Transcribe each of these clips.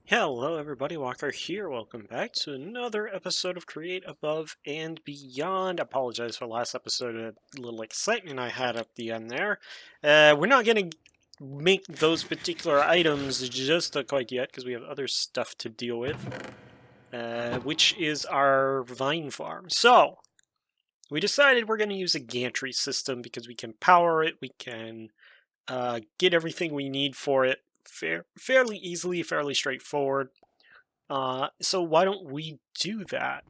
Hello everybody, Walker here. Welcome back to another episode of Create Above and Beyond. I apologize for last episode, a little excitement I had at the end there. We're not going to make those particular items just quite yet because we have other stuff to deal with, which is our vine farm. So, we decided we're going to use a gantry system because we can power it, we can get everything we need for it fairly easily, fairly straightforward. So why don't we do that?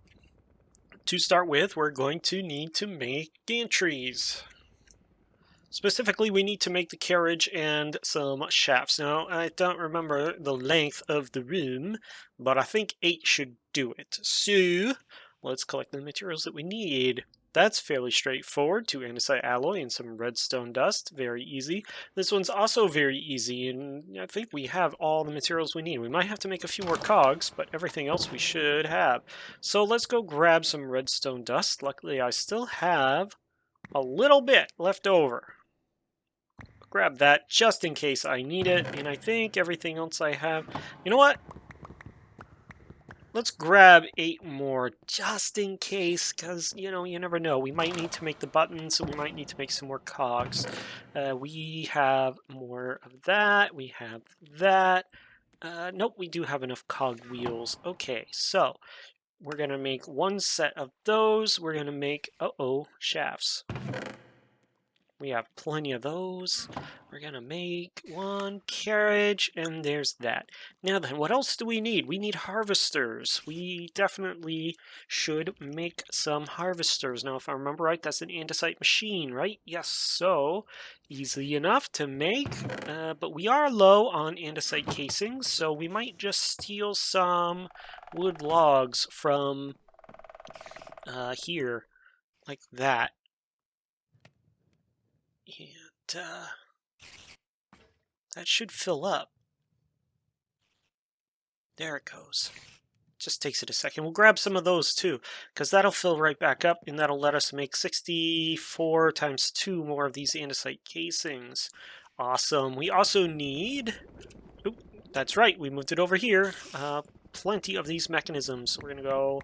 To start with, we're going to need to make gantries. Specifically, we need to make the carriage and some shafts. Now, I don't remember the length of the room, but I think 8 should do it. So, let's collect the materials that we need. That's fairly straightforward. 2 andesite alloy and some redstone dust. Very easy. This one's also very easy, and I think we have all the materials we need. We might have to make a few more cogs, but everything else we should have. So let's go grab some redstone dust. Luckily, I still have a little bit left over. Grab that just in case I need it, and I think everything else I have... You know what? Let's grab 8 more just in case, because, you know, you never know. We might need to make the buttons, so we might need to make some more cogs. We have more of that. We have that. Nope, we do have enough cog wheels. Okay, so we're going to make 1 set of those. We're going to make, shafts. We have plenty of those. We're going to make 1 carriage, and there's that. Now then, what else do we need? We need harvesters. We definitely should make some harvesters. Now, if I remember right, that's an andesite machine, right? Yes, so easy enough to make, but we are low on andesite casings, so we might just steal some wood logs from here, like that. And that should fill up. There it goes. Just takes it a second. We'll grab some of those too, because that'll fill right back up, and that'll let us make 64 times 2 more of these andesite casings. Awesome. We also need... Oop, that's right, we moved it over here. Plenty of these mechanisms. We're going to go...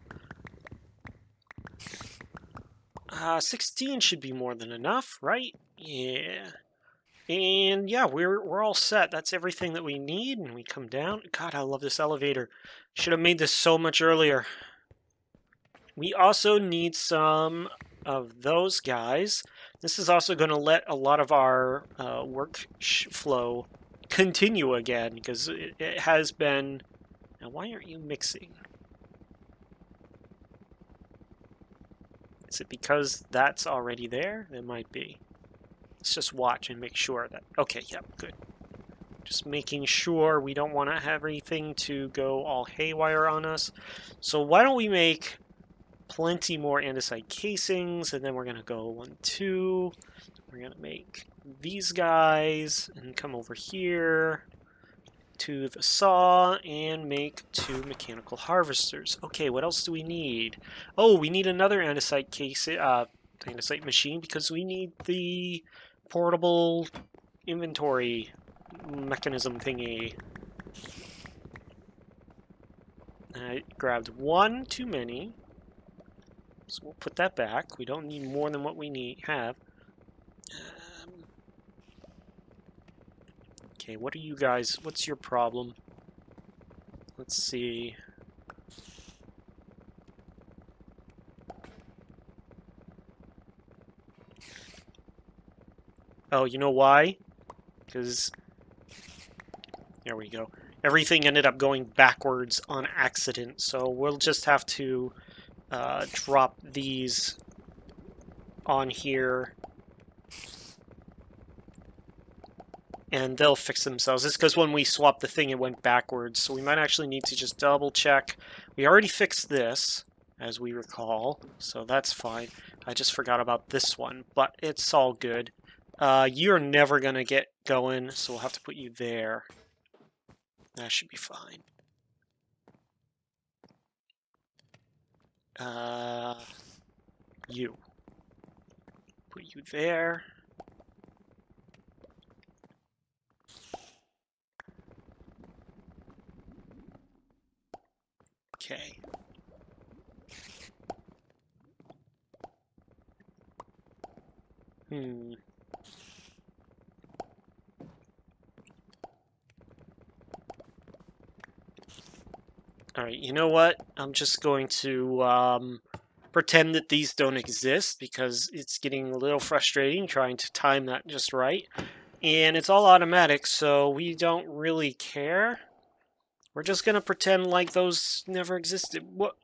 16 should be more than enough, right? Yeah. And yeah, we're all set. That's everything that we need. And we come down. God, I love this elevator. Should have made this so much earlier. We also need some of those guys. This is also going to let a lot of our work flow continue again, because it has been... Now, why aren't you mixing? Is it because that's already there? It might be. Let's just watch and make sure that... Okay, yep, good. Just making sure we don't want to have everything to go all haywire on us. So why don't we make plenty more andesite casings, and then we're going to go 1, 2. We're going to make these guys, and come over here to the saw, and make 2 mechanical harvesters. Okay, what else do we need? Oh, we need another andesite andesite machine, because we need the portable inventory mechanism thingy. I grabbed 1 too many, so we'll put that back. We don't need more than what we have. Okay, what are you guys? What's your problem? Let's see. Oh, you know why? Because... There we go. Everything ended up going backwards on accident, so we'll just have to drop these on here, and they'll fix themselves. It's because when we swapped the thing, it went backwards, so we might actually need to just double check. We already fixed this, as we recall, so that's fine. I just forgot about this one, but it's all good. You're never going to get going, so we'll have to put you there. That should be fine. You. Put you there. Okay. Alright, you know what? I'm just going to pretend that these don't exist because it's getting a little frustrating trying to time that just right. And it's all automatic, so we don't really care. We're just gonna pretend like those never existed. What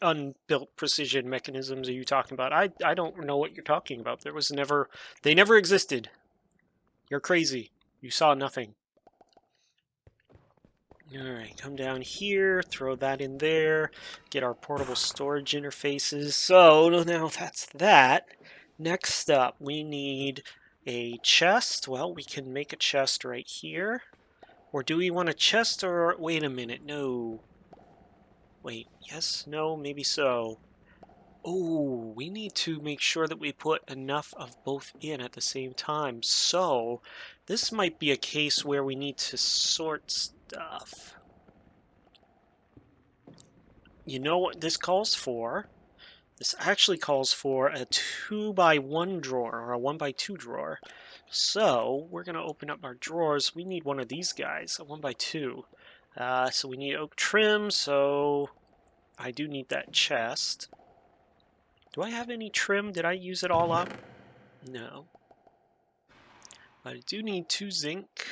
unbuilt precision mechanisms are you talking about? I don't know what you're talking about. They never existed. You're crazy. You saw nothing. Alright, come down here, throw that in there, get our portable storage interfaces. So now that's that. Next up, we need a chest. Well, we can make a chest right here. Or do we want a chest or... Wait a minute, no. Wait, yes, no, maybe so. Oh, we need to make sure that we put enough of both in at the same time. So, this might be a case where we need to sort stuff. You know what this calls for? This actually calls for a 2x1 drawer, or a 1x2 drawer. So, we're going to open up our drawers. We need one of these guys, a 1x2. So we need oak trim, so I do need that chest. Do I have any trim? Did I use it all up? No. But I do need 2 zinc,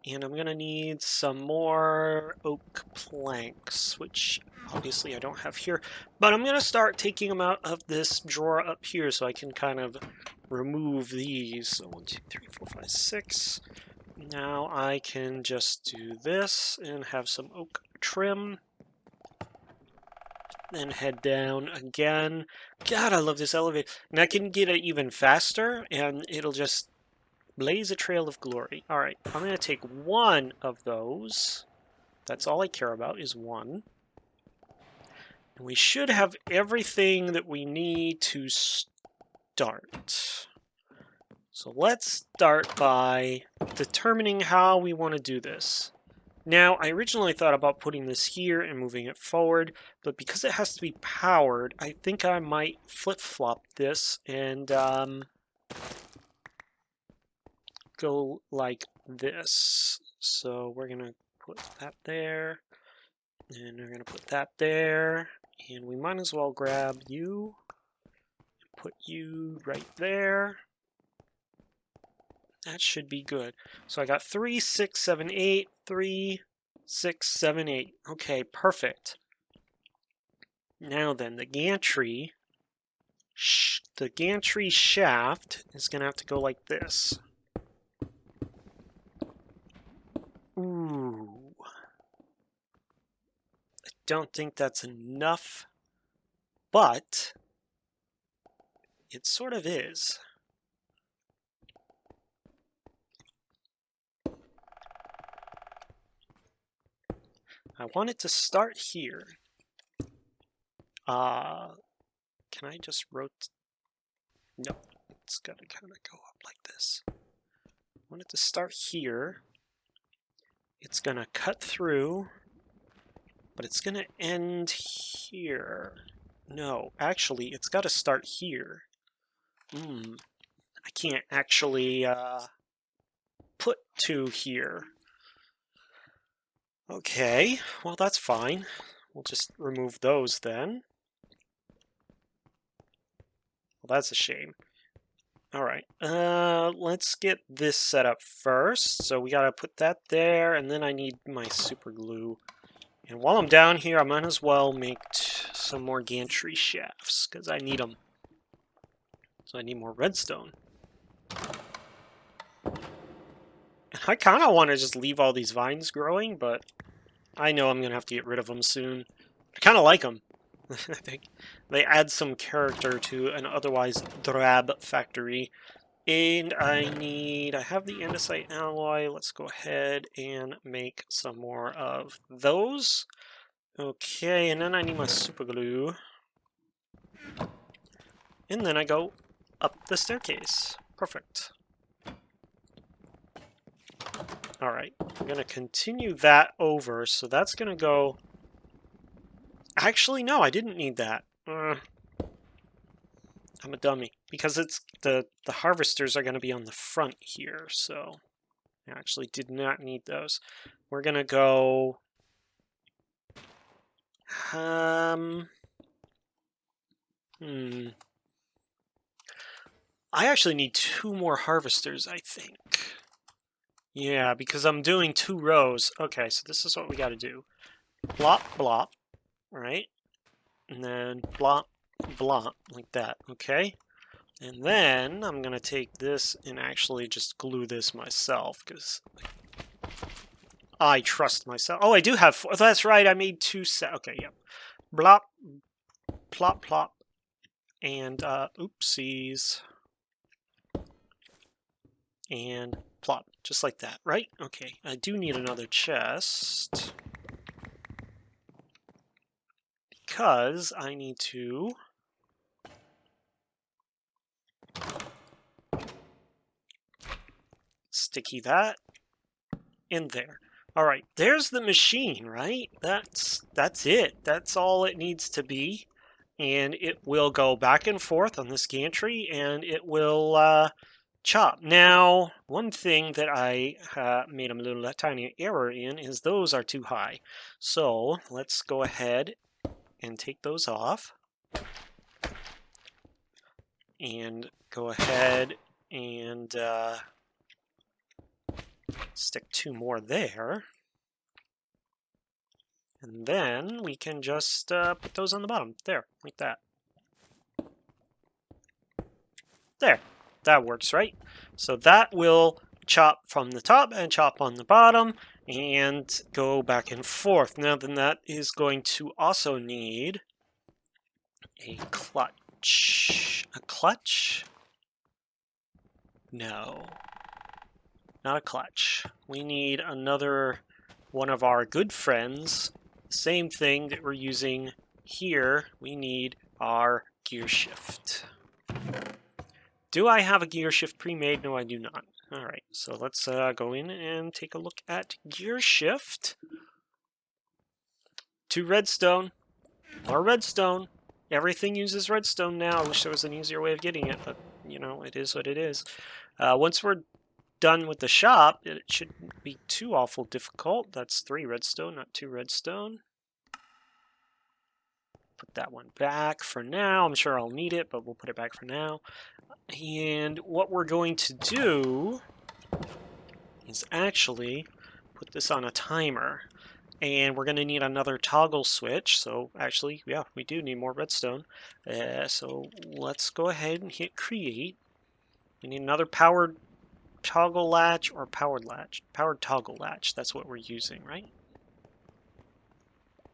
and I'm going to need some more oak planks, which obviously I don't have here. But I'm going to start taking them out of this drawer up here so I can kind of remove these. So 1, 2, 3, 4, 5, 6. Now I can just do this and have some oak trim. Then head down again. God, I love this elevator. And I can get it even faster, and it'll just blaze a trail of glory. Alright, I'm going to take 1 of those. That's all I care about, is 1. And we should have everything that we need to start. So let's start by determining how we want to do this. Now, I originally thought about putting this here and moving it forward, but because it has to be powered, I think I might flip-flop this and go like this. So we're going to put that there, and we're going to put that there, and we might as well grab you, put you right there. That should be good. So I got 3, 6, 7, 8, 3, 6, 7, 8. Okay, perfect. Now then, the gantry shaft is going to have to go like this. Ooh. I don't think that's enough, but it sort of is. I want it to start here. Can I just rotate? No, it's gotta kind of go up like this. I want it to start here. It's gonna cut through, but it's gonna end here. No, actually, it's gotta start here. I can't actually put 2 here. Okay, well that's fine. We'll just remove those then. Well, that's a shame. Alright, let's get this set up first. So we gotta put that there, and then I need my super glue. And while I'm down here, I might as well make some more gantry shafts, because I need them. So I need more redstone. I kind of want to just leave all these vines growing, but I know I'm going to have to get rid of them soon. I kind of like them. I think they add some character to an otherwise drab factory. And I have the andesite alloy. Let's go ahead and make some more of those. Okay, and then I need my super glue. And then I go up the staircase. Perfect. Alright, I'm going to continue that over, so that's going to go Actually, no, I didn't need that. I'm a dummy. Because it's the harvesters are going to be on the front here, so I actually did not need those. We're going to go... I actually need 2 more harvesters, I think. Yeah, because I'm doing 2 rows. Okay, so this is what we got to do. Blop, blop, right? And then blop, blop, like that, okay? And then I'm going to take this and actually just glue this myself, because I trust myself. Oh, I do have 4. That's right, I made 2 set. Okay, yep. Blop, plop, plop, and, oopsies. And plop, just like that, right? Okay, I do need another chest. Because I need to sticky that in there. All right, there's the machine, right? That's it. That's all it needs to be. And it will go back and forth on this gantry, and it will chop. Now, one thing that I made a little tiny error in is those are too high. So let's go ahead and take those off. And go ahead and stick 2 more there. And then we can just put those on the bottom. There, like that. There, that works, right? So that will chop from the top and chop on the bottom and go back and forth. Now then that is going to also need a clutch. A clutch? No, not a clutch. We need another one of our good friends. Same thing that we're using here. We need our gear shift. Do I have a gear shift pre-made? No, I do not. All right, so let's go in and take a look at gear shift. 2 redstone. More redstone. Everything uses redstone now. I wish there was an easier way of getting it, but, you know, it is what it is. Once we're done with the shop, it shouldn't be too awful difficult. That's 3 redstone, not 2 redstone. Put that one back for now. I'm sure I'll need it, but we'll put it back for now. And what we're going to do is actually put this on a timer. And we're going to need another toggle switch. So actually, yeah, we do need more redstone. So let's go ahead and hit create. We need another powered toggle latch or powered latch. Powered toggle latch, that's what we're using, right?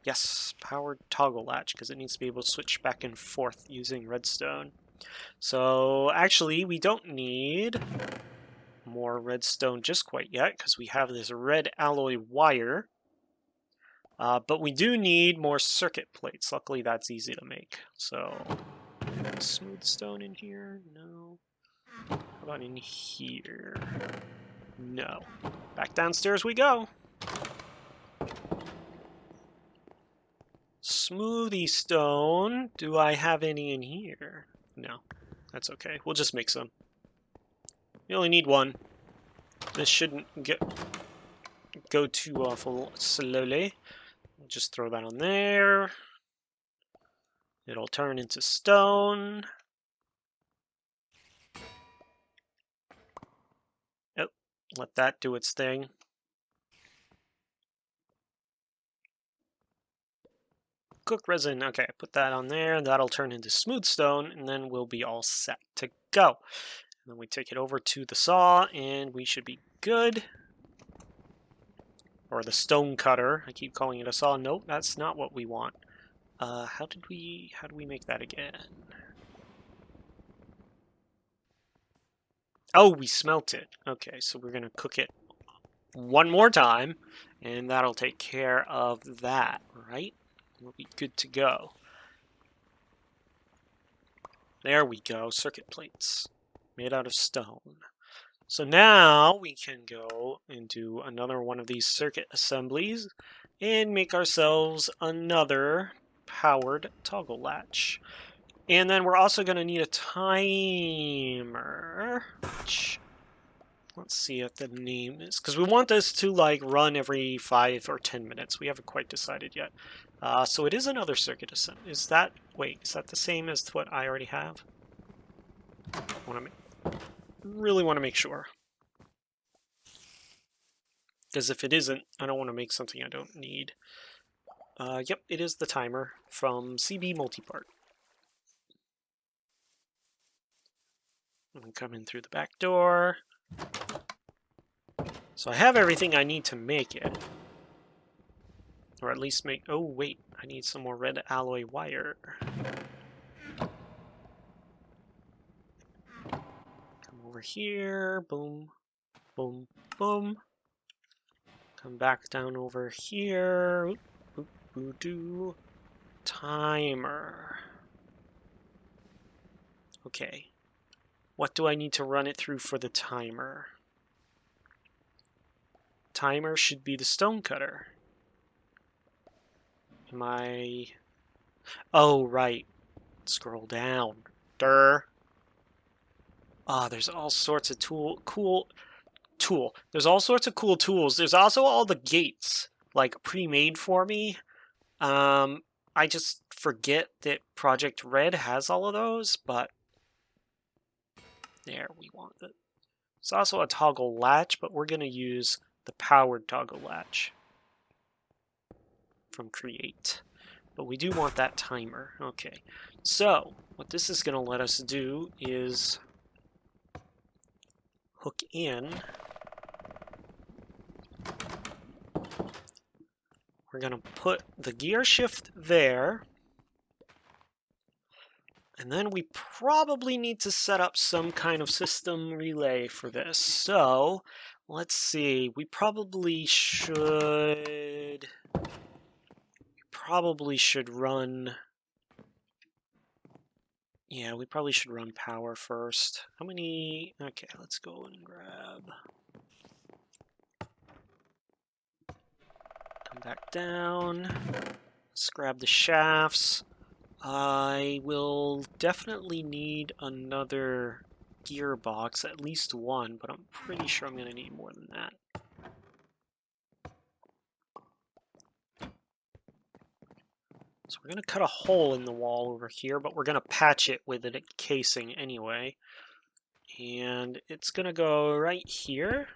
Yes, powered toggle latch, because it needs to be able to switch back and forth using redstone. So actually, we don't need more redstone just quite yet, because we have this red alloy wire. But we do need more circuit plates. Luckily, that's easy to make. So, smooth stone in here? No. How about in here? No. Back downstairs we go. Smoothie stone. Do I have any in here? No. That's okay. We'll just make some. We only need 1. This shouldn't go too awful slowly. We'll just throw that on there. It'll turn into stone. Oh, let that do its thing. Cook resin. Okay, put that on there. That'll turn into smooth stone, and then we'll be all set to go. And then we take it over to the saw, and we should be good. Or the stone cutter. I keep calling it a saw. Nope, that's not what we want. How do we make that again? Oh, we smelt it. Okay, so we're gonna cook it 1 more time, and that'll take care of that, right? We'll be good to go. There we go, circuit plates made out of stone. So now we can go and do another one of these circuit assemblies and make ourselves another powered toggle latch. And then we're also going to need a timer, which, let's see what the name is, because we want this to like run every 5 or 10 minutes. We haven't quite decided yet. So it is another circuit assembly. Is that the same as what I already have? Really want to make sure. Because if it isn't, I don't want to make something I don't need. Yep, it is the timer from CB Multipart. I'm coming through the back door. So I have everything I need to make it. Or at least make... Oh, wait. I need some more red alloy wire. Come over here. Boom. Boom. Boom. Come back down over here. Oop, oop, oop, doo. Timer. Okay. What do I need to run it through for the timer? Timer should be the stone cutter. Am I... Oh, right. Scroll down. Durr. There's all sorts of There's all sorts of cool tools. There's also all the gates, like, pre-made for me. I just forget that Project Red has all of those, but... There, we want it. There's also a toggle latch, but we're going to use the powered toggle latch from Create. But we do want that timer. Okay, so what this is going to let us do is hook in. We're going to put the gear shift there. And then we probably need to set up some kind of system relay for this. So, let's see. We probably should run... Yeah, we probably should run power first. How many... Okay, let's go and grab... Come back down. Let's grab the shafts. I will definitely need another gearbox, at least one, but I'm pretty sure I'm going to need more than that. So we're going to cut a hole in the wall over here, but we're going to patch it with a casing anyway. And it's going to go right here.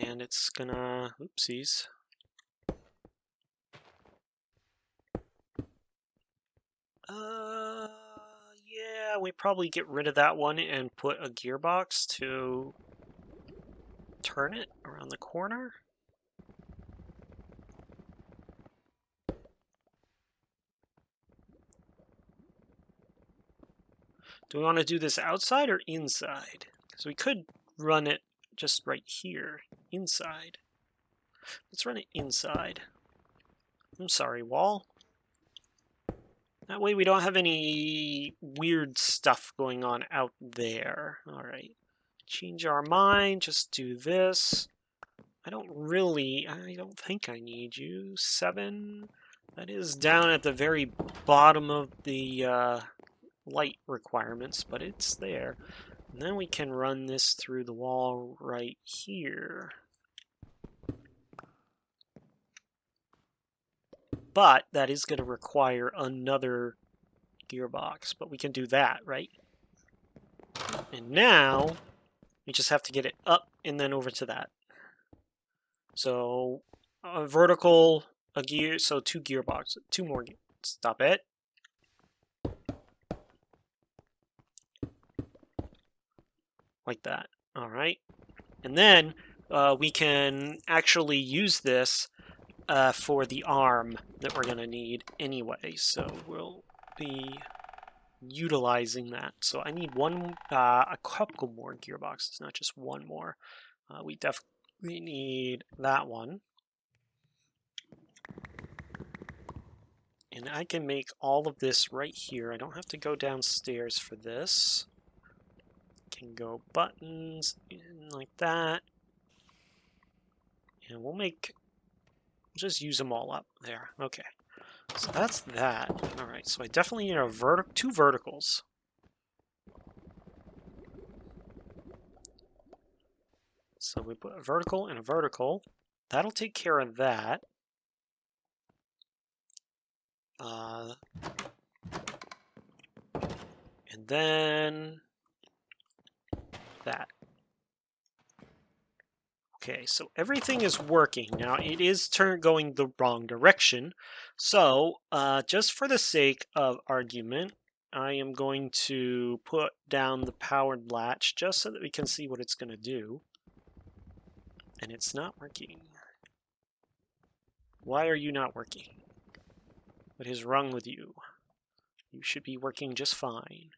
And it's going to... Oopsies. Yeah, we probably get rid of that one and put a gearbox to turn it around the corner. Do we want to do this outside or inside? So we could run it just right here, inside. Let's run it inside. I'm sorry, wall. That way we don't have any weird stuff going on out there. Alright. Change our mind, just do this. I don't think I need you. 7. That is down at the very bottom of the light requirements, but it's there. And then we can run this through the wall right here. But that is going to require another gearbox, but we can do that, right? And now we just have to get it up and then over to that. So a vertical, a gear, so 2 gearboxes, 2 more. Stop it. Like that. All right. And then we can actually use this for the arm that we're going to need anyway. So we'll be utilizing that. So I need a couple more gearboxes, not just one more. We definitely need that one. And I can make all of this right here. I don't have to go downstairs for this. Can go buttons in like that. And we'll make Just use them all up there. Okay. So that's that. Alright, so I definitely need two verticals. So we put a vertical and a vertical. That'll take care of that. And then that. Okay, so everything is working. Now, it is going the wrong direction. So, just for the sake of argument, I am going to put down the powered latch just so that we can see what it's going to do. And it's not working. Why are you not working? What is wrong with you? You should be working just fine.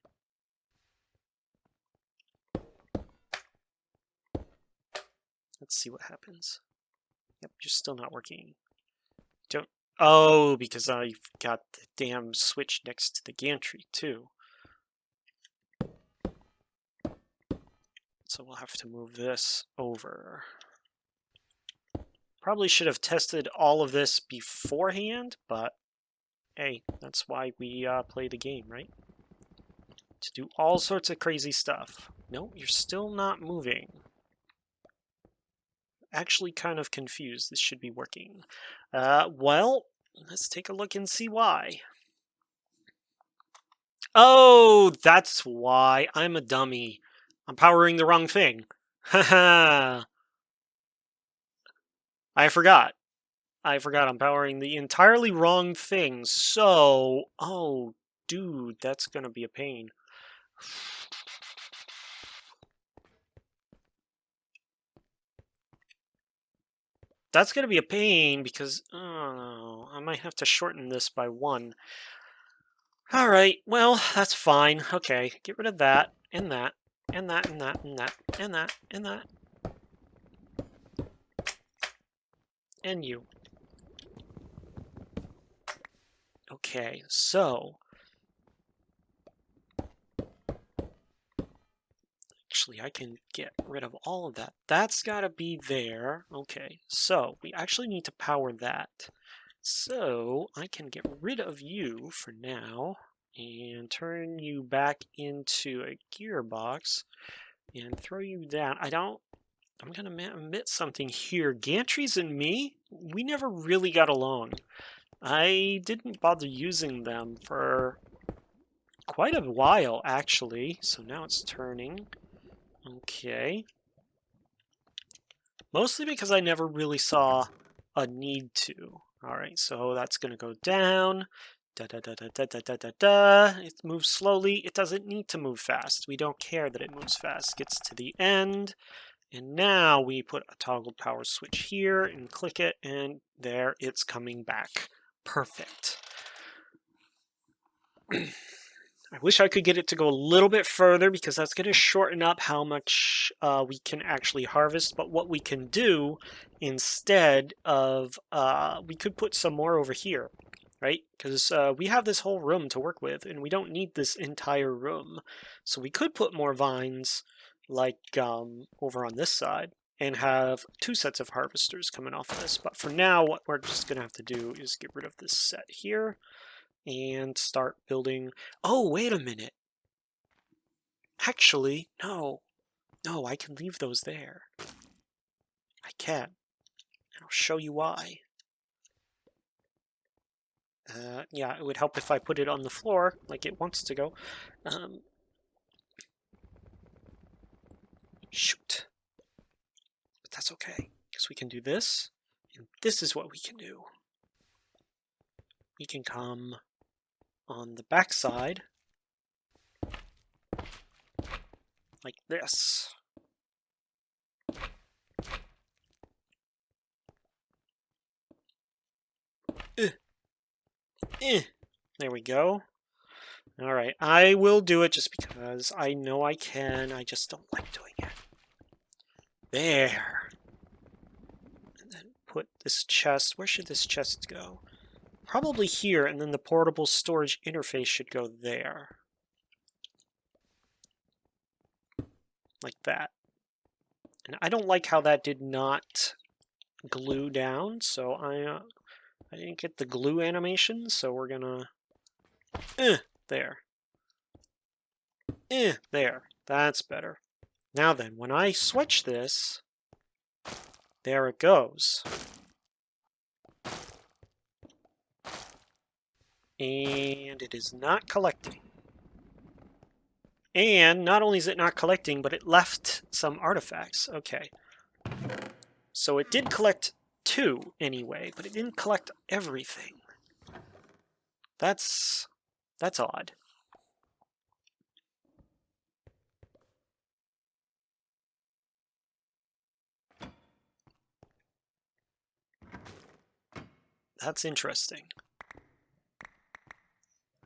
Let's see what happens. Yep, you're still not working. Don't. Oh, because I've got the damn switch next to the gantry too. So we'll have to move this over. Probably should have tested all of this beforehand, but hey, that's why we play the game, right? To do all sorts of crazy stuff. No, you're still not moving. Actually kind of confused. This should be working. Well, let's take a look and see why. Oh, that's why. I'm a dummy. I'm powering the wrong thing. Haha. I forgot. I'm powering the entirely wrong thing. So, oh, dude, that's gonna be a pain. That's gonna be a pain because, oh, I might have to shorten this by 1. Alright, well, that's fine. Okay, get rid of that, and that, and that, and that, and that, and that, and that. And you. Okay, so... Actually, I can get rid of all of that. That's gotta be there. Okay, so we actually need to power that. So I can get rid of you for now and turn you back into a gearbox and throw you down. I'm gonna admit something here. Gantries and me, we never really got along. I didn't bother using them for quite a while, actually. So now it's turning. Okay. Mostly because I never really saw a need to. Alright, so that's going to go down. Da da da da da da da da da. It moves slowly. It doesn't need to move fast. We don't care that it moves fast. Gets to the end. And now we put a toggle power switch here and click it, and there it's coming back. Perfect. I wish I could get it to go a little bit further because that's going to shorten up how much we can actually harvest. But what we can do instead of, we could put some more over here, right? Because we have this whole room to work with and we don't need this entire room. So we could put more vines like over on this side and have 2 sets of harvesters coming off of this. But for now, what we're just going to have to do is get rid of this set here and start building. Oh, wait a minute. Actually, no. No, I can leave those there. I can. I'll show you why. Yeah, it would help if I put it on the floor like it wants to go. Shoot. But that's okay, because we can do this, and this is what we can do. We can come on the back side like this. There we go. Alright, I will do it just because I know I can. I just don't like doing it. There. And then put this chest. Where should this chest go? Probably here, and then the portable storage interface should go there. Like that. And I don't like how that did not glue down, so I didn't get the glue animation, so we're gonna there. There. That's better. Now then, when I switch this, there it goes. And it is not collecting. And not only is it not collecting, but it left some artifacts. Okay. So it did collect 2 anyway, but it didn't collect everything. That's odd. That's interesting.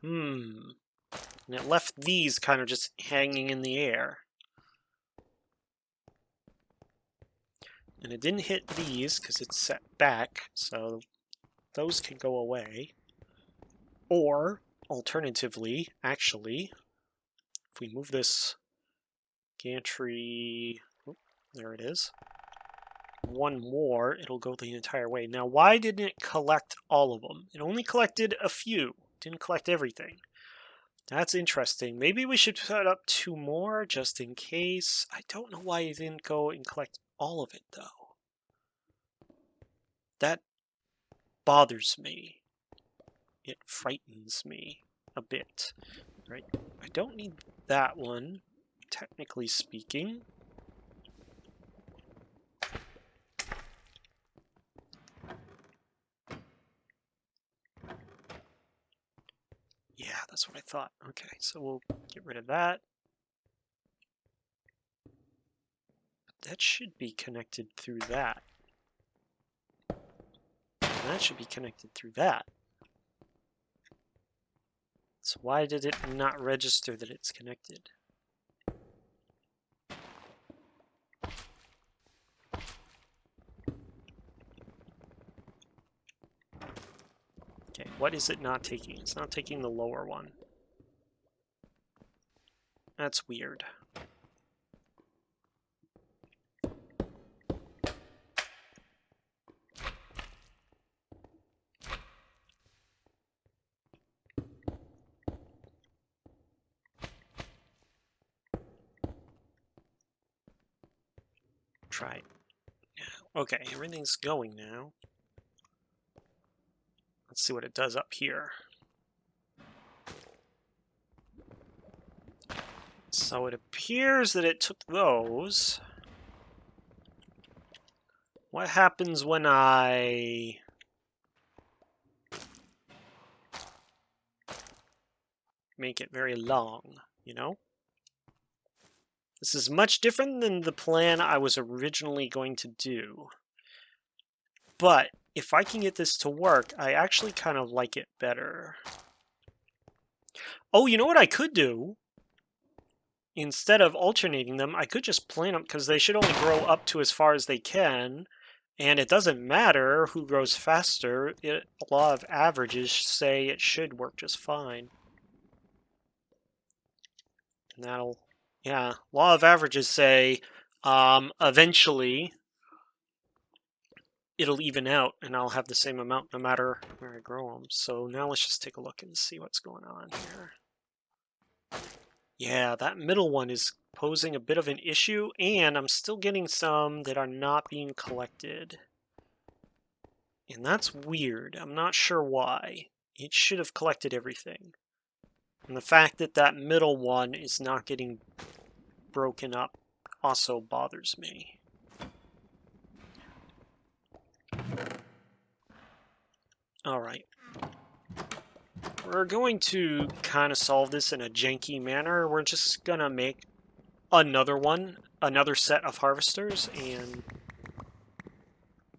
And it left these kind of just hanging in the air. And it didn't hit these because it's set back, so those can go away. Or, alternatively, actually, if we move this gantry, there it is, one more, it'll go the entire way. Now, why didn't it collect all of them? It only collected a few, didn't collect everything. That's interesting. Maybe we should put up 2 more just in case. I don't know why it didn't go and collect all of it, though. That bothers me. It frightens me a bit. Right? I don't need that one, technically speaking. Yeah, that's what I thought. Okay, so we'll get rid of that. That should be connected through that. And that should be connected through that. So why did it not register that it's connected? Okay, what is it not taking? It's not taking the lower one. That's weird. Try it. Okay, everything's going now. Let's see what it does up here. So it appears that it took those. What happens when I make it very long, you know? This is much different than the plan I was originally going to do. But if I can get this to work, I actually kind of like it better. Oh, you know what I could do? Instead of alternating them, I could just plant them because they should only grow up to as far as they can. And it doesn't matter who grows faster. A law of averages say it should work just fine. And that'll, yeah, law of averages say eventually it'll even out and I'll have the same amount no matter where I grow them. So now let's just take a look and see what's going on here. Yeah, that middle one is posing a bit of an issue, and I'm still getting some that are not being collected. And that's weird. I'm not sure why. It should have collected everything. And the fact that that middle one is not getting broken up also bothers me. Alright. We're going to kind of solve this in a janky manner. We're just going to make another one, another set of harvesters, and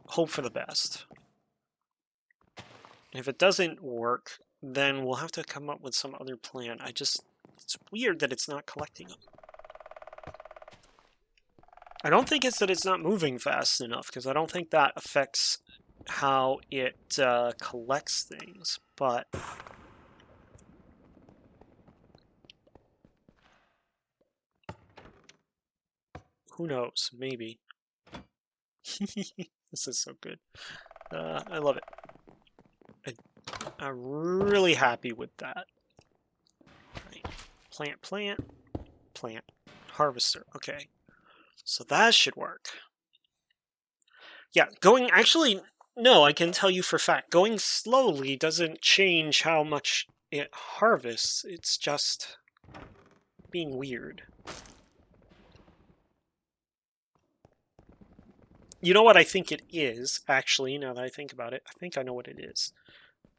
hope for the best. If it doesn't work, then we'll have to come up with some other plan. It's weird that it's not collecting them. I don't think it's that it's not moving fast enough, because I don't think that affects how it collects things, but who knows, maybe. This is so good. I love it. I'm really happy with that. Right. Plant, plant, plant. Harvester. Okay. So that should work. Yeah, actually, no, I can tell you for a fact, going slowly doesn't change how much it harvests. It's just being weird. You know what I think it is, actually, now that I think about it? I think I know what it is.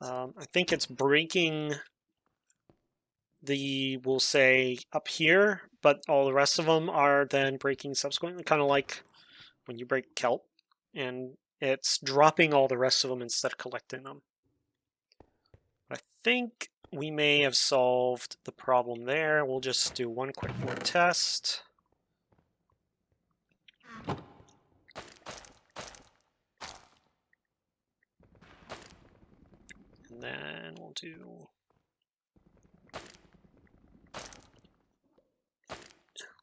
I think it's breaking we'll say, up here, but all the rest of them are then breaking subsequently, kind of like when you break kelp, and it's dropping all the rest of them instead of collecting them. I think we may have solved the problem there. We'll just do one quick more test. And then we'll do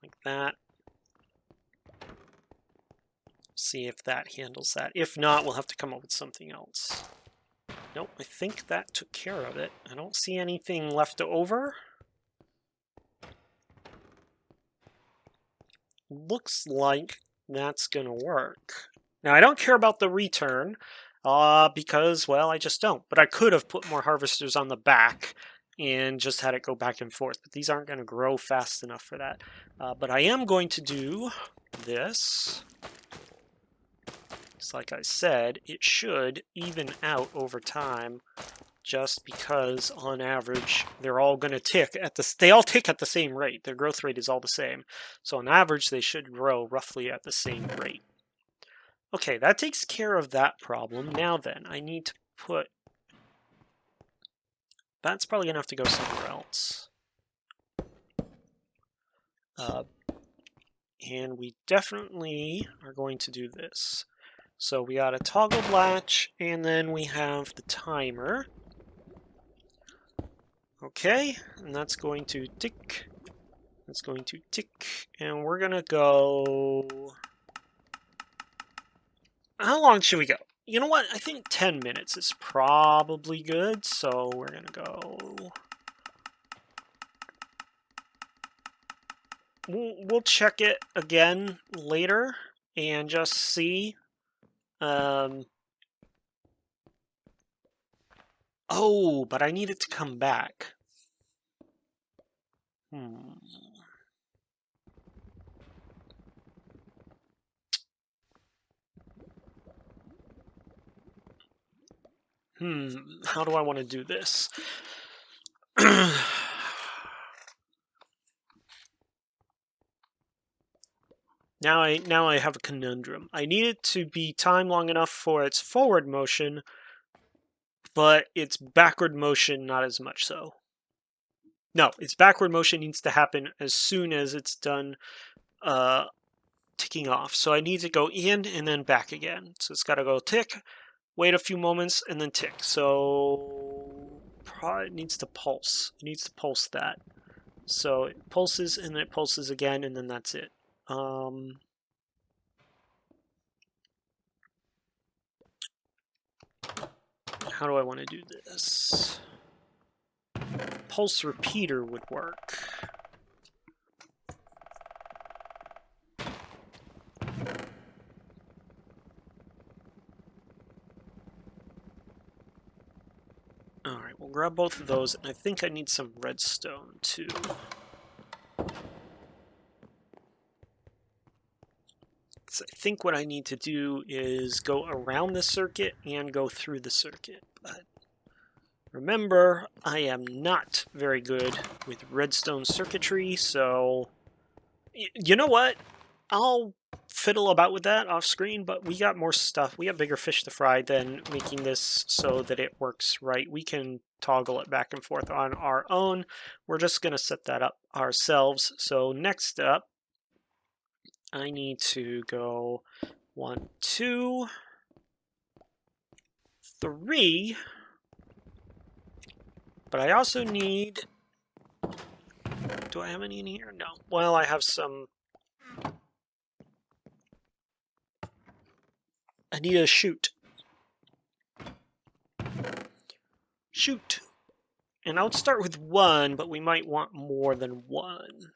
like that. See if that handles that. If not, we'll have to come up with something else. Nope, I think that took care of it. I don't see anything left over. Looks like that's gonna work. Now, I don't care about the return, because, well, I just don't. But I could have put more harvesters on the back and just had it go back and forth. But these aren't going to grow fast enough for that. But I am going to do this. Just like I said, it should even out over time, just because on average they're all going to tick at they all tick at the same rate. Their growth rate is all the same. So on average they should grow roughly at the same rate. Okay, that takes care of that problem. Now then, I need to put... That's probably going to have to go somewhere else. And we definitely are going to do this. So we got a toggle latch, and then we have the timer. Okay, and that's going to tick. That's going to tick. And we're going to go... How long should we go? You know what? I think 10 minutes is probably good, so we're going to go... We'll check it again later and just see. Oh, but I need it to come back. How do I want to do this? Now I have a conundrum. I need it to be timed long enough for its forward motion, but its backward motion not as much so. No, its backward motion needs to happen as soon as it's done ticking off. So I need to go in and then back again. So it's got to go tick, wait a few moments, and then tick. So it needs to pulse. It needs to pulse that. So it pulses and then it pulses again, and then that's it. How do I want to do this? Pulse repeater would work. Alright, we'll grab both of those, and I think I need some redstone too. So I think what I need to do is go around the circuit and go through the circuit. But remember, I am not very good with redstone circuitry, so you know what? I'll fiddle about with that off screen, but we got more stuff. We got bigger fish to fry than making this so that it works right. We can toggle it back and forth on our own. We're just going to set that up ourselves. So next up, I need to go 1, 2, 3, but I also need... Do I have any in here? No. Well, I have some... I need a shoot. Shoot. And I'll start with one, but we might want more than one.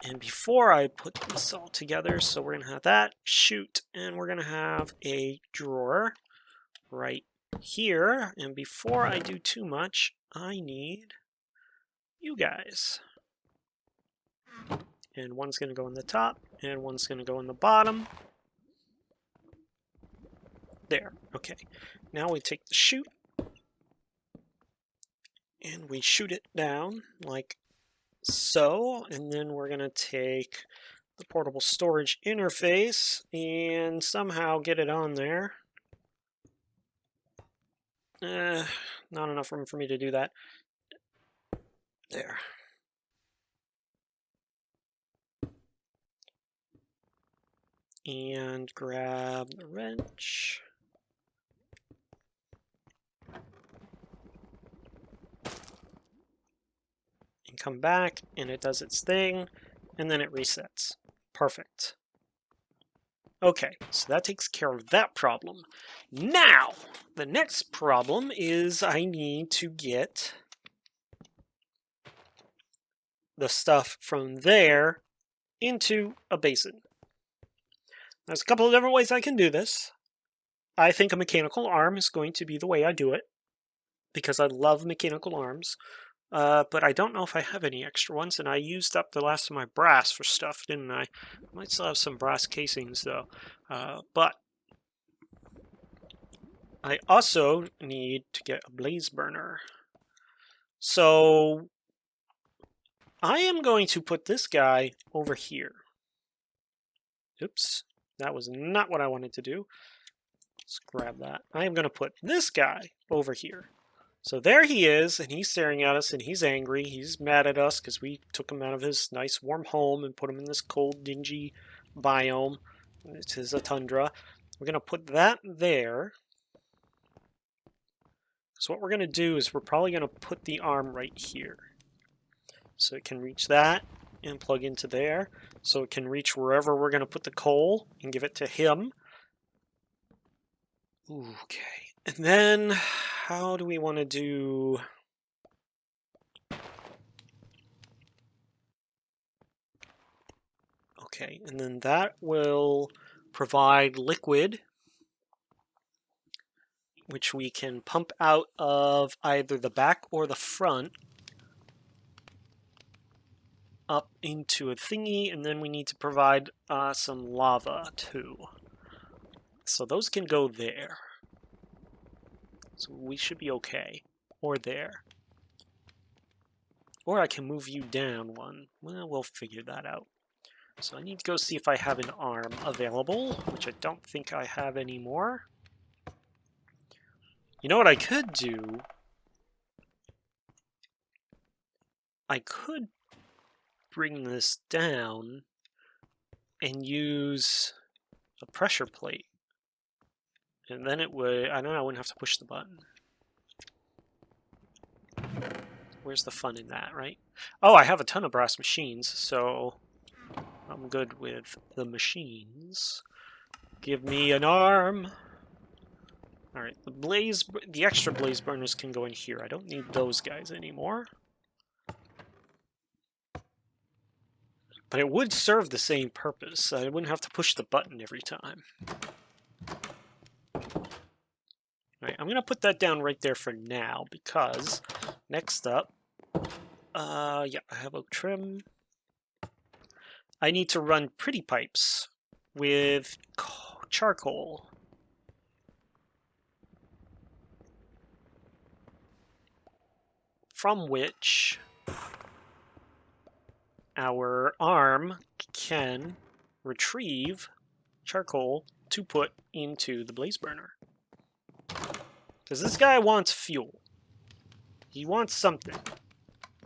And before I put this all together, so we're going to have that shoot, and we're going to have a drawer right here. And before I do too much, I need you guys. And one's going to go in the top, and one's going to go in the bottom. There. Okay. Now we take the shoot, and we shoot it down like so. And then we're going to take the portable storage interface and somehow get it on there. Not enough room for me to do that. There. And grab the wrench. And come back, and it does its thing, and then it resets. Perfect. Okay, so that takes care of that problem. Now, the next problem is I need to get the stuff from there into a basin. There's a couple of different ways I can do this. I think a mechanical arm is going to be the way I do it, because I love mechanical arms. But I don't know if I have any extra ones, and I used up the last of my brass for stuff, didn't I? I might still have some brass casings, though. But I also need to get a blaze burner. So I am going to put this guy over here. Oops, that was not what I wanted to do. Let's grab that. I am going to put this guy over here. So there he is, and he's staring at us, and he's angry. He's mad at us because we took him out of his nice warm home and put him in this cold, dingy biome. It is a tundra. We're going to put that there. So what we're going to do is we're probably going to put the arm right here. So it can reach that and plug into there. So it can reach wherever we're going to put the coal and give it to him. Okay. And then, how do we want to do... Okay, and then that will provide liquid, which we can pump out of either the back or the front up into a thingy, and then we need to provide some lava too. So those can go there. So we should be okay. Or there. Or I can move you down one. Well, we'll figure that out. So I need to go see if I have an arm available, which I don't think I have anymore. You know what I could do? I could bring this down and use a pressure plate. And then it would, I don't know, I wouldn't have to push the button. Where's the fun in that, right? Oh, I have a ton of brass machines, so I'm good with the machines. Give me an arm. Alright, the extra blaze burners can go in here. I don't need those guys anymore. But it would serve the same purpose. I wouldn't have to push the button every time. Alright, I'm going to put that down right there for now, because next up, yeah, I have oak trim. I need to run pretty pipes with charcoal. From which our arm can retrieve charcoal to put into the blaze burner. Because this guy wants fuel. He wants something.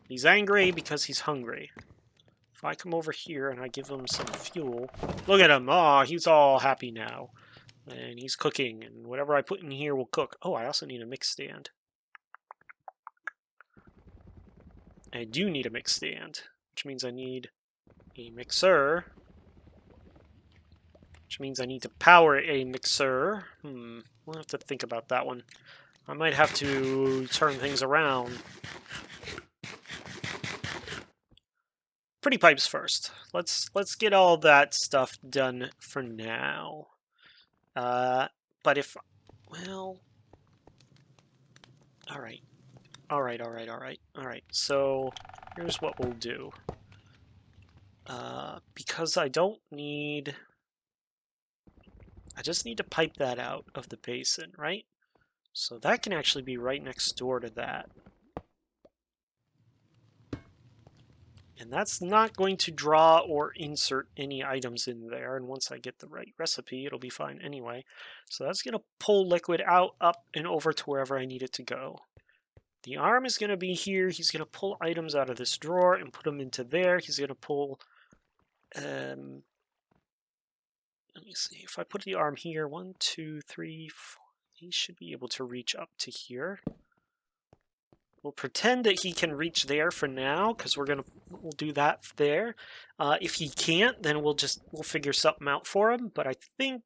He's angry because he's hungry. If I come over here and I give him some fuel... Look at him! Oh, he's all happy now. And he's cooking, and whatever I put in here will cook. Oh, I also need a mix stand. I do need a mix stand, which means I need a mixer. which means I need to power a mixer. We'll have to think about that one. I might have to turn things around. Pretty pipes first. Let's get all that stuff done for now. But if, well, all right. So here's what we'll do. Because I just need to pipe that out of the basin, right? So that can actually be right next door to that. And that's not going to draw or insert any items in there. And once I get the right recipe, it'll be fine anyway. So that's going to pull liquid out, up, and over to wherever I need it to go. The arm is going to be here. He's going to pull items out of this drawer and put them into there. He's going to pull... let me see. If I put the arm here, 1, 2, 3, 4, he should be able to reach up to here. We'll pretend that he can reach there for now, because we'll do that there. If he can't, then we'll figure something out for him. But I think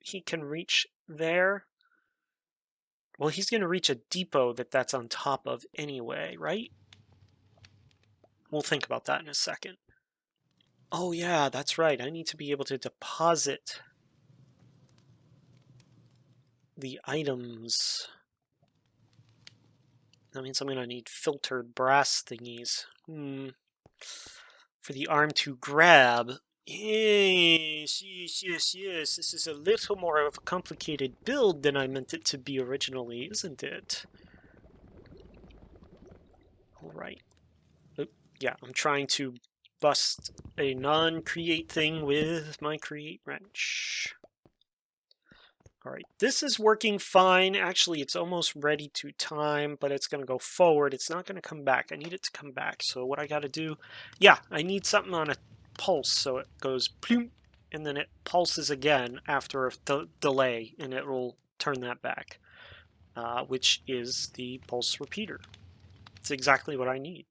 he can reach there. Well, he's going to reach a depot that's on top of anyway, right? We'll think about that in a second. Oh yeah, that's right. I need to be able to deposit the items. That means I'm going to need filtered brass thingies. For the arm to grab. Yes. This is a little more of a complicated build than I meant it to be originally, isn't it? Alright. Yeah, I'm trying to bust a non-create thing with my create wrench. Alright, this is working fine. Actually, it's almost ready to time, but it's going to go forward. It's not going to come back. I need it to come back. So what I got to do... Yeah, I need something on a pulse. So it goes ploom, and then it pulses again after a delay, and it will turn that back, which is the pulse repeater. It's exactly what I need.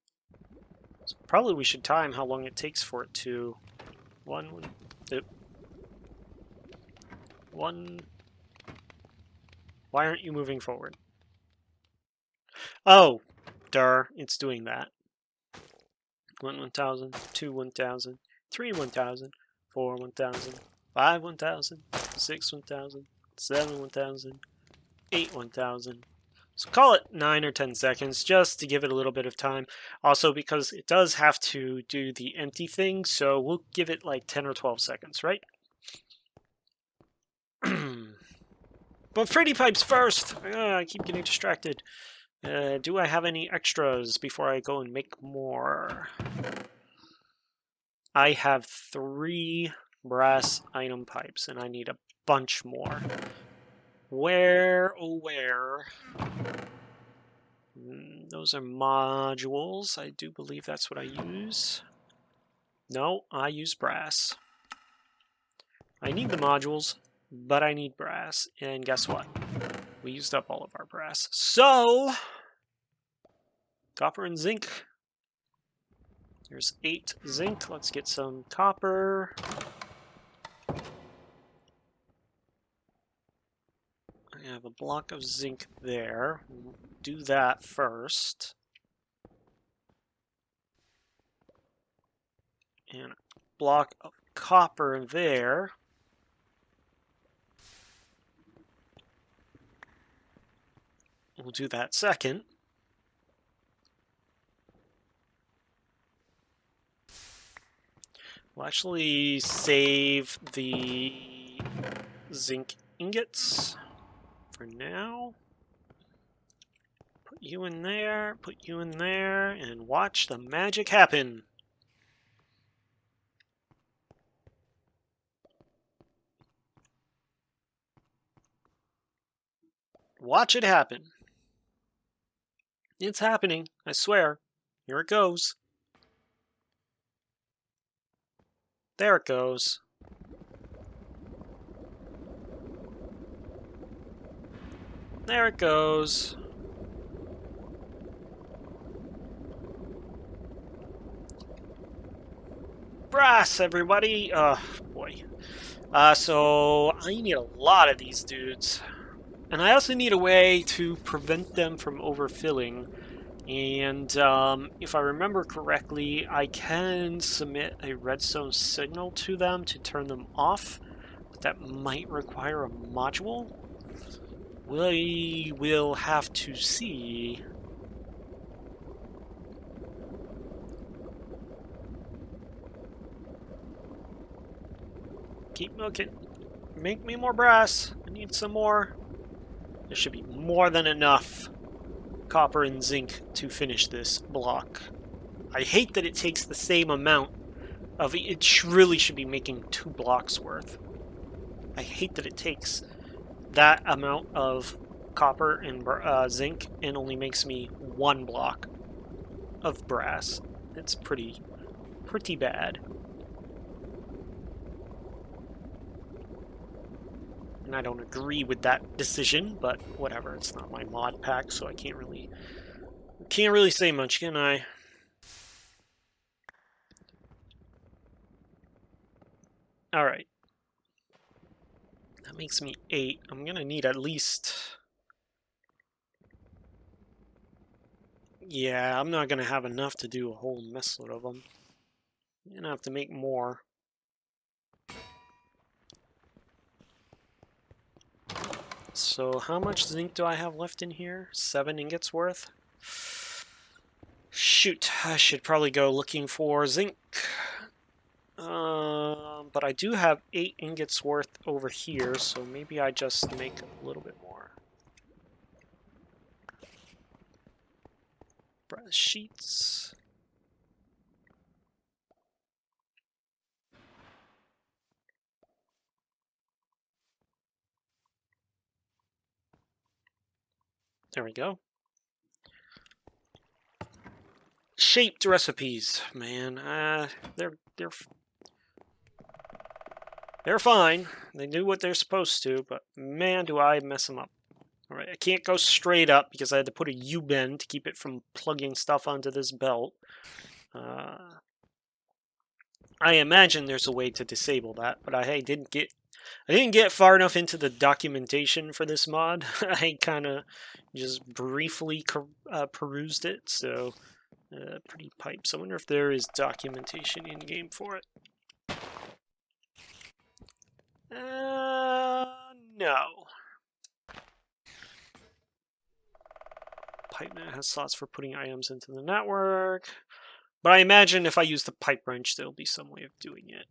So probably we should time how long it takes for it to... One... Why aren't you moving forward? Oh, it's doing that. 1, 1,000, 2, 1,000, 3, 1,000, 4, 1,000, 5, 1,000, 6, 1,000, 7, 1,000, 8, 1,000. So call it 9 or 10 seconds just to give it a little bit of time. Also because it does have to do the empty thing, so we'll give it like 10 or 12 seconds, right? But pretty pipes first! I keep getting distracted. Do I have any extras before I go and make more? I have 3 brass item pipes, and I need a bunch more. Where, oh where? Those are modules. I do believe that's what I use. No, I use brass. I need the modules, but I need brass. And guess what? We used up all of our brass. So, copper and zinc. There's 8 zinc. Let's get some copper. I have a block of zinc there. We'll do that first. And a block of copper there. We'll do that second. We'll actually save the zinc ingots for now. Put you in there, and watch the magic happen. Watch it happen. It's happening, I swear. Here it goes. There it goes. There it goes. Brass, everybody! Oh, boy. So I need a lot of these dudes. And I also need a way to prevent them from overfilling. And if I remember correctly, I can submit a redstone signal to them to turn them off. But that might require a module. We will have to see. Keep milking. Make me more brass. I need some more. There should be more than enough copper and zinc to finish this block. I hate that it takes the same amount of it. Really should be making 2 blocks worth. I hate that it takes that amount of copper and zinc and only makes me 1 block of brass. It's pretty bad. And I don't agree with that decision, but whatever. It's not my mod pack, so I can't really say much, can I? All right. That makes me 8. I'm gonna need at least. Yeah, I'm not gonna have enough to do a whole messload of them. I'm gonna have to make more. So how much zinc do I have left in here? 7 ingots worth? Shoot, I should probably go looking for zinc. But I do have 8 ingots worth over here, so maybe I just make a little bit more. Brass sheets. There we go. Shaped recipes, man. They're fine. They do what they're supposed to, but man, do I mess them up. All right, I can't go straight up because I had to put a U-bend to keep it from plugging stuff onto this belt. I imagine there's a way to disable that, but I didn't get far enough into the documentation for this mod. I kind of just briefly perused it, so pretty pipes. I wonder if there is documentation in game for it. No. PipeNet has slots for putting items into the network. But I imagine if I use the pipe wrench, there'll be some way of doing it.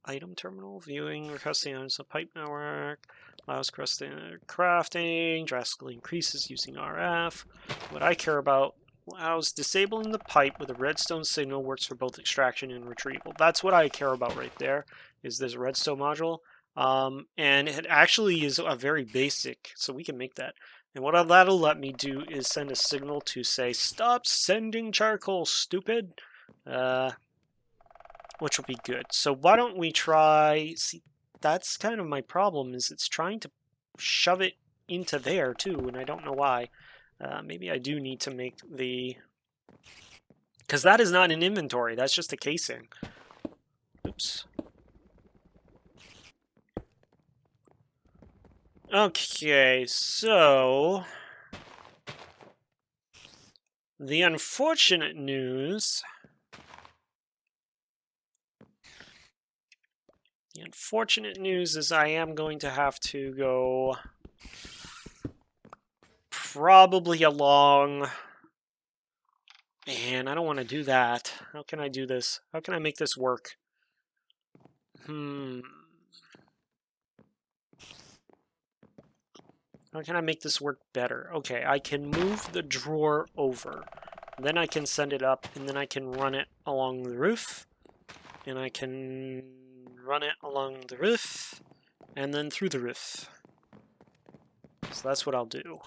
Item terminal, viewing, requesting items on pipe network, allows crafting, drastically increases using RF. What I care about, allows disabling the pipe with a redstone signal, works for both extraction and retrieval. That's what I care about right there, is this redstone module. And it actually is a very basic, so we can make that. And what that'll let me do is send a signal to say, stop sending charcoal, stupid. Which will be good. So why don't we try... See, that's kind of my problem, is it's trying to shove it into there, too, and I don't know why. Maybe I do need to make the... Because that is not an inventory, that's just a casing. Oops. Okay, so... The unfortunate news... The unfortunate news is I am going to have to go probably along, and I don't want to do that. How can I do this? How can I make this work? How can I make this work better? Okay, I can move the drawer over. Then I can send it up, and then I can run it along the roof. And I can run it along the roof, and then through the roof. So that's what I'll do.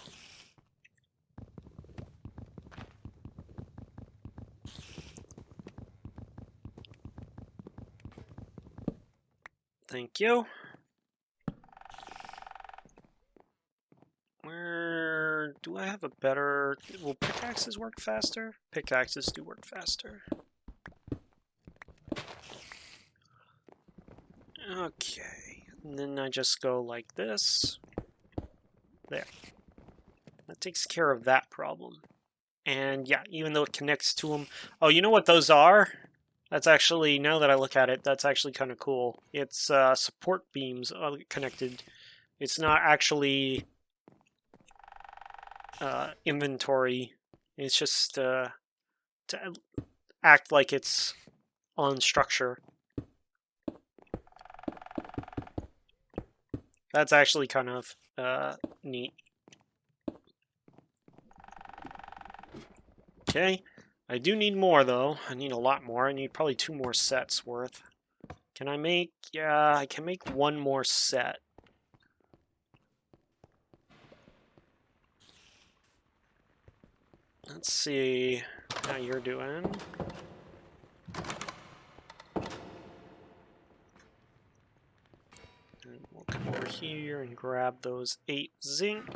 Thank you. Where do I have a better... Will pickaxes work faster? Pickaxes do work faster. Okay. And then I just go like this. There. That takes care of that problem. And yeah, even though it connects to them... Oh, you know what those are? That's actually, now that I look at it, that's actually kind of cool. It's support beams connected. It's not actually inventory. It's just to act like it's on structure. That's actually kind of neat. Okay, I do need more though. I need a lot more. I need probably 2 more sets worth. Can I make... Yeah, I can make 1 more set. Let's see how you're doing. And we'll come over here and grab those 8 zinc.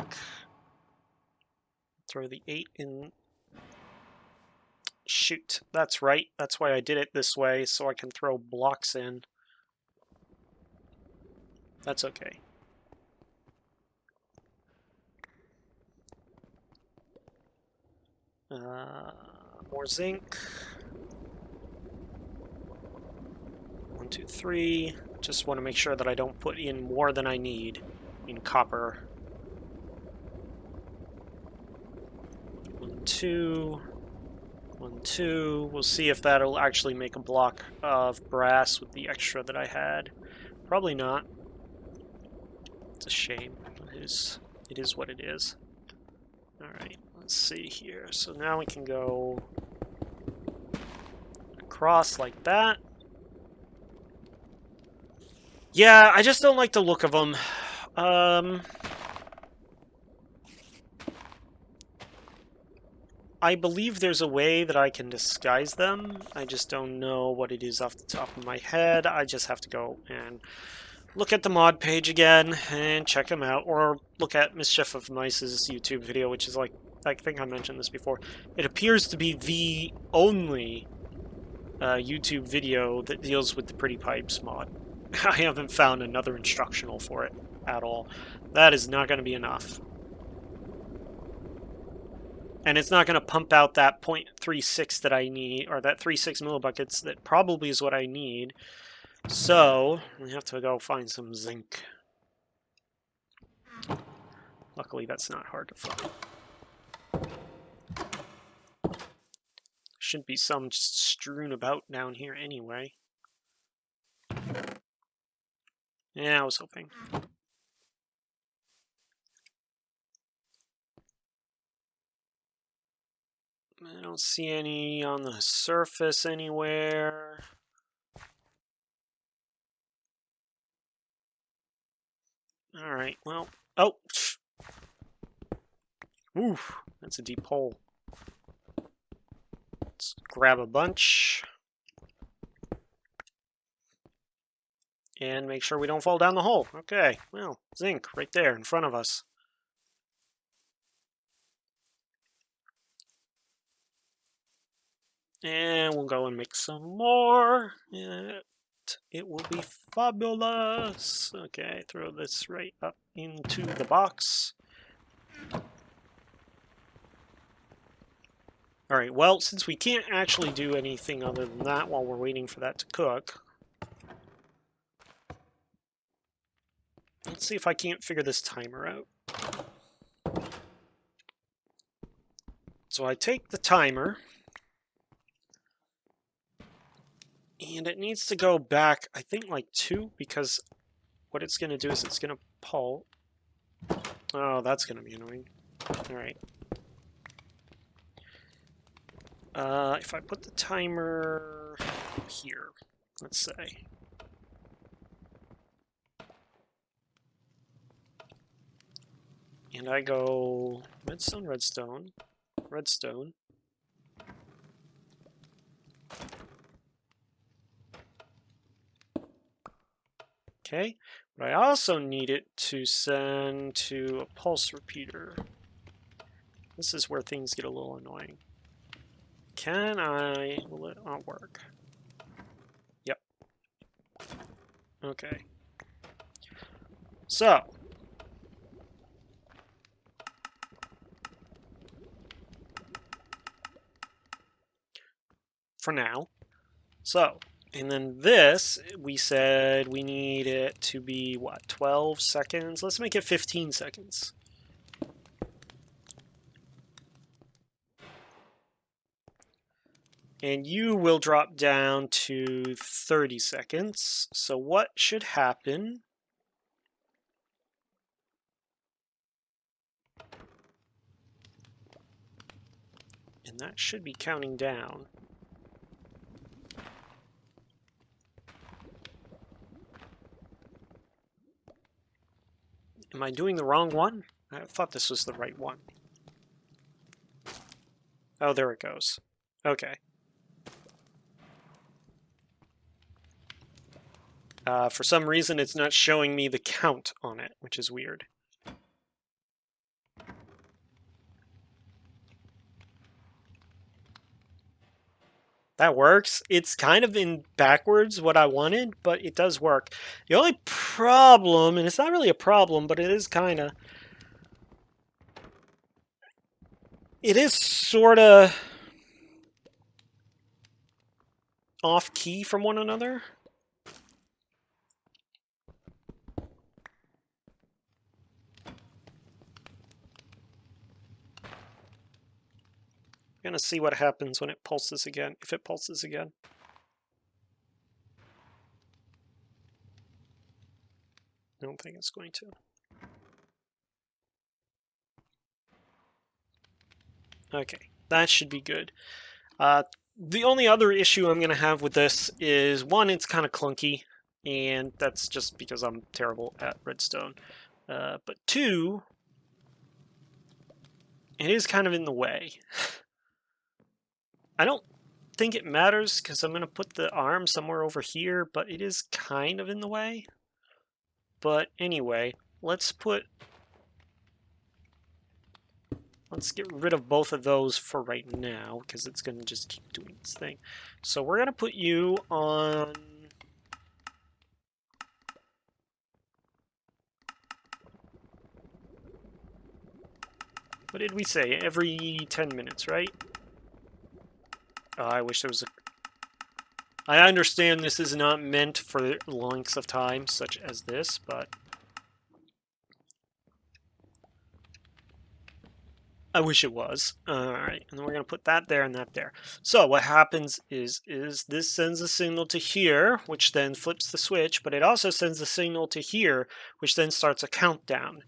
Throw the 8 in. Shoot, that's right. That's why I did it this way, so I can throw blocks in. That's okay. More zinc. 1, 2, 3. Just want to make sure that I don't put in more than I need in copper. 1, 2. 1, 2. We'll see if that'll actually make a block of brass with the extra that I had. Probably not. It's a shame. It is what it is. Alright, let's see here. So now we can go across like that. Yeah, I just don't like the look of them. I believe there's a way that I can disguise them. I just don't know what it is off the top of my head. I just have to go and look at the mod page again and check them out, or look at Mischief of Mice's YouTube video, which is like, I think I mentioned this before. It appears to be the only YouTube video that deals with the Pretty Pipes mod. I haven't found another instructional for it at all. That is not going to be enough. And it's not going to pump out that 0.36 that I need, or that 3.6 millibuckets that probably is what I need. So, we have to go find some zinc. Luckily, that's not hard to find. Should be some just strewn about down here anyway. Yeah, I was hoping. I don't see any on the surface anywhere. Alright, well... Oh! Oof, that's a deep hole. Let's grab a bunch. And make sure we don't fall down the hole. Okay, well, zinc right there in front of us. And we'll go and make some more. It will be fabulous. Okay, throw this right up into the box. Alright, well, since we can't actually do anything other than that while we're waiting for that to cook, let's see if I can't figure this timer out. So I take the timer, and it needs to go back, I think, like 2, because what it's going to do is it's going to pull. Oh, that's going to be annoying. Alright. If I put the timer here, let's say. And I go redstone, redstone, redstone. Okay, but I also need it to send to a pulse repeater. This is where things get a little annoying. Can I... Will it not work? Yep. Okay. So, for now. So, and then this, we said we need it to be, what, 12 seconds? Let's make it 15 seconds. And you will drop down to 30 seconds. So what should happen? And that should be counting down. Am I doing the wrong one? I thought this was the right one. Oh, there it goes. Okay. For some reason, it's not showing me the count on it, which is weird. That works. It's kind of in backwards what I wanted, but it does work. The only problem, and it's not really a problem, but it is kind of... It is sort of off-key from one another. I'm gonna see what happens when it pulses again, if it pulses again. I don't think it's going to. Okay, that should be good. The only other issue I'm going to have with this is, one, it's kind of clunky, and that's just because I'm terrible at redstone. But two, it is kind of in the way. I don't think it matters because I'm going to put the arm somewhere over here, but it is kind of in the way. But anyway, let's get rid of both of those for right now, because it's going to just keep doing its thing. So we're going to put you on... What did we say? Every 10 minutes, right? I wish there was a... I understand this is not meant for lengths of time such as this, but... I wish it was. Alright, and then we're going to put that there and that there. So what happens is this sends a signal to here, which then flips the switch, but it also sends a signal to here, which then starts a countdown.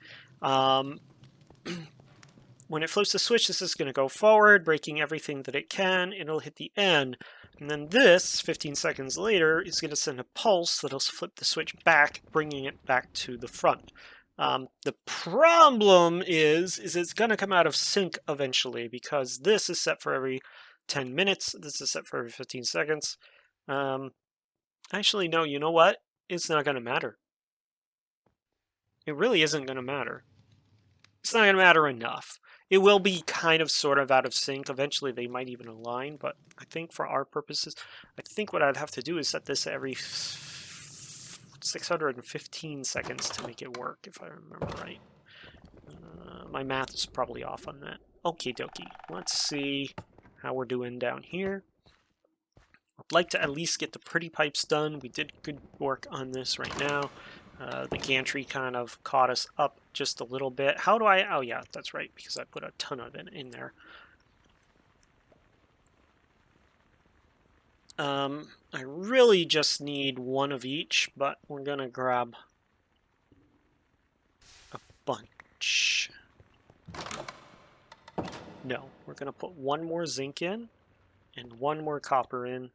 When it flips the switch, this is going to go forward, breaking everything that it can. It'll hit the end. And then this, 15 seconds later, is going to send a pulse that'll flip the switch back, bringing it back to the front. The problem is it's going to come out of sync eventually, because this is set for every 10 minutes. This is set for every 15 seconds. Actually, no, you know what? It's not going to matter. It really isn't going to matter. It's not going to matter enough. It will be kind of sort of out of sync. Eventually, they might even align, but I think for our purposes, I think what I'd have to do is set this every 615 seconds to make it work, if I remember right. My math is probably off on that. Okie dokie. Let's see how we're doing down here. I'd like to at least get the pretty pipes done. We did good work on this right now. The gantry kind of caught us up just a little bit. How do I... Oh, yeah, that's right, because I put a ton of it in there. I really just need one of each, but we're going to grab a bunch. No, we're going to put one more zinc in and one more copper in.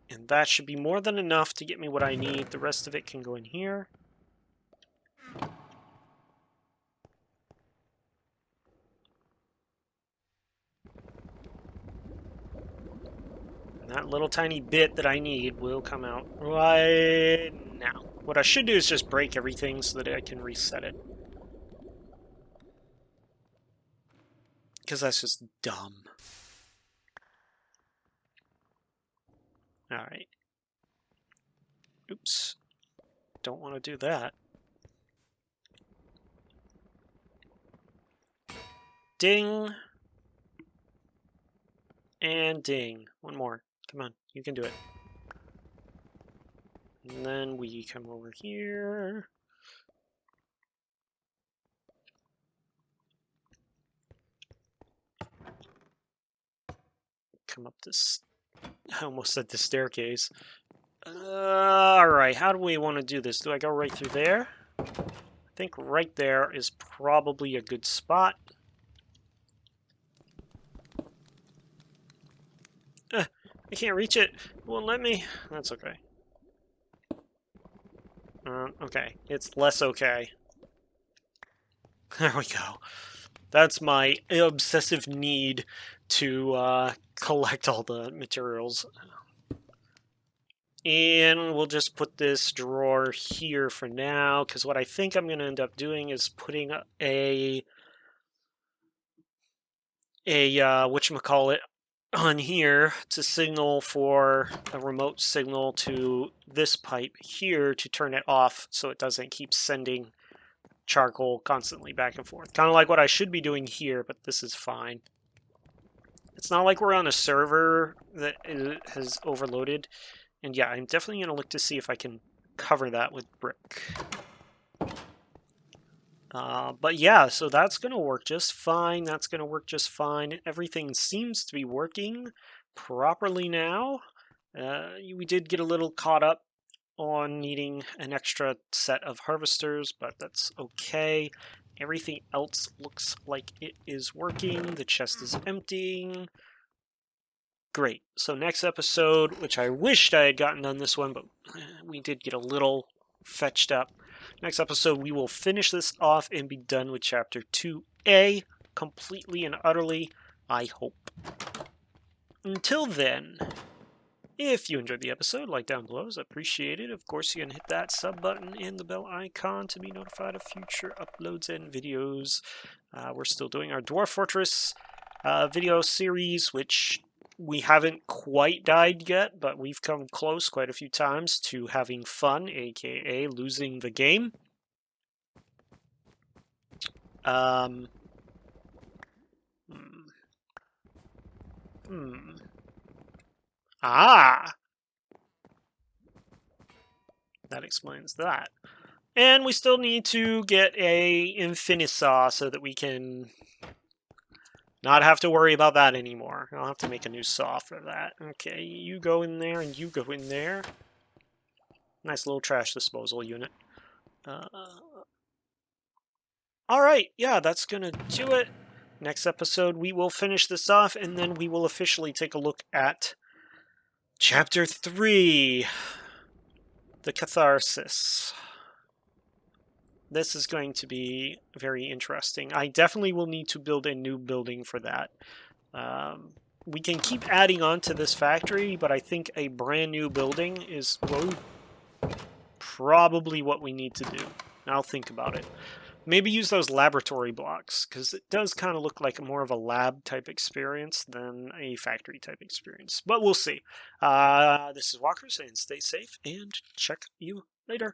And that should be more than enough to get me what I need. The rest of it can go in here. And that little tiny bit that I need will come out right now. What I should do is just break everything so that I can reset it. Because that's just dumb. Alright. Oops. don't want to do that. Ding. And ding. One more. Come on, you can do it. And then we come over here. Come up this... I almost said the staircase. Alright, how do we want to do this? Do I go right through there? I think right there is probably a good spot. I can't reach it. Won't let me. That's okay. Okay. It's less okay. There we go. That's my obsessive need to collect all the materials. And we'll just put this drawer here for now, because what I think I'm going to end up doing is putting a whatchamacallit on here to signal for a remote signal to this pipe here to turn it off so it doesn't keep sending charcoal constantly back and forth. Kind of like what I should be doing here, but this is fine. It's not like we're on a server that has overloaded. And yeah, I'm definitely going to look to see if I can cover that with brick. But yeah, so that's going to work just fine. That's going to work just fine. Everything seems to be working properly now. We did get a little caught up on needing an extra set of harvesters, but that's okay. Everything else looks like it is working. The chest is emptying. Great. So next episode, which I wished I had gotten done this one, but we did get a little fetched up. Next episode, we will finish this off and be done with Chapter 2A completely and utterly, I hope. Until then, if you enjoyed the episode, like down below is appreciated. Of course, you can hit that sub button and the bell icon to be notified of future uploads and videos. We're still doing our Dwarf Fortress video series, which we haven't quite died yet, but we've come close quite a few times to having fun, aka losing the game. Ah! That explains that. And we still need to get a infinisaw so that we can not have to worry about that anymore. I'll have to make a new saw for that. Okay, you go in there and you go in there. Nice little trash disposal unit. Alright, yeah, that's gonna do it. Next episode, we will finish this off, and then we will officially take a look at Chapter 3, The Catharsis. This is going to be very interesting. I definitely will need to build a new building for that. We can keep adding on to this factory, but I think a brand new building is probably what we need to do. I'll think about it. Maybe use those laboratory blocks, because it does kind of look like more of a lab type experience than a factory type experience. But we'll see. This is Walker saying stay safe, and check you later.